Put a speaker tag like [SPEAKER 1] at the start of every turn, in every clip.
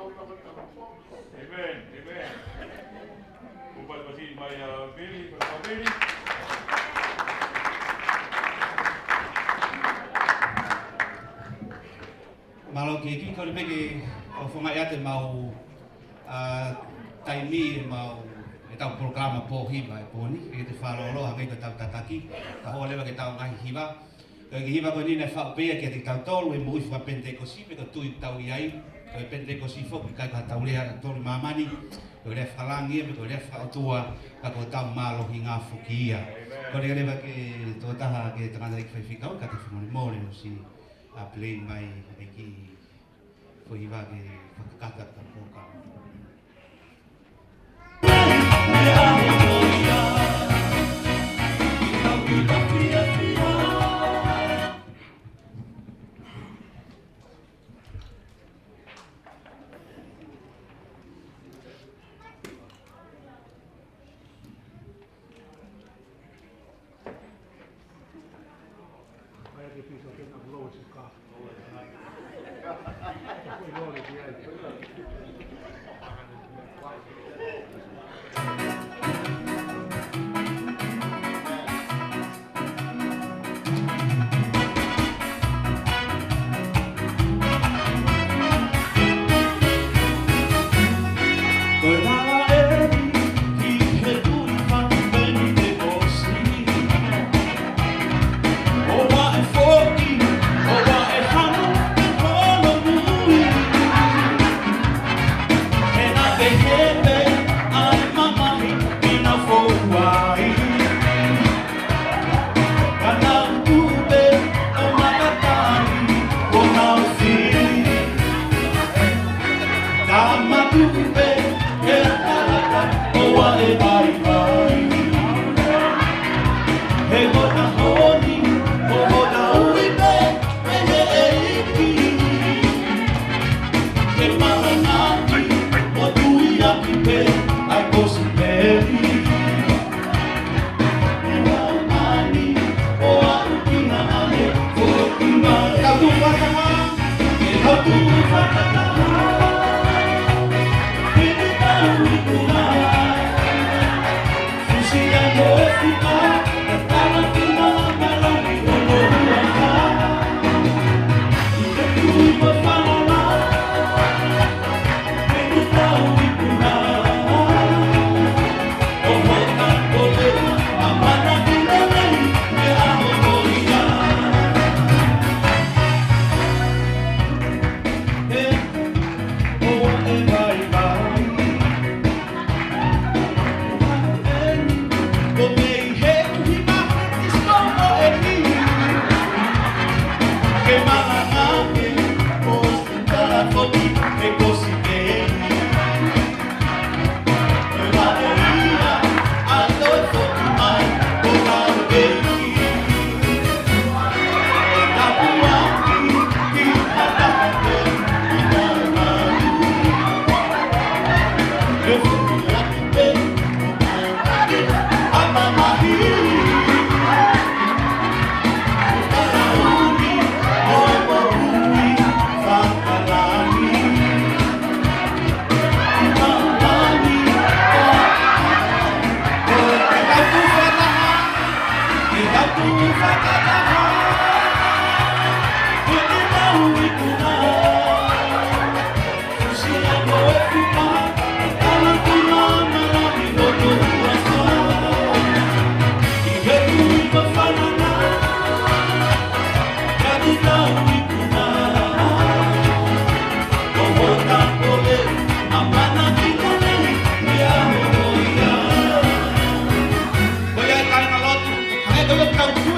[SPEAKER 1] Amen, amen. Upal pa si Maya Billy, Pastor Billy.
[SPEAKER 2] Malo ke ki ko me ke o fonga ia te mau taimi mau e tau programa po hiva e poni e te whalolo a ngai ko tau tataki ka hoa lewa ke tau ngai hiva ka hiva ko nina whao pea ke te tau tolu e mui wha pentekosi me ka tui tau iai ko e pentekosi foki kai ka tau lea tolu mamani ko lea whalangi me ko lea whao tua ka ko tau malo hi ngā foki ia ko lea lewa ke tō taha ke tangata ik whaifikau ka te whamone mōre o si a play mai e ki ko hiva ke whakakata ka pōka.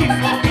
[SPEAKER 2] Look how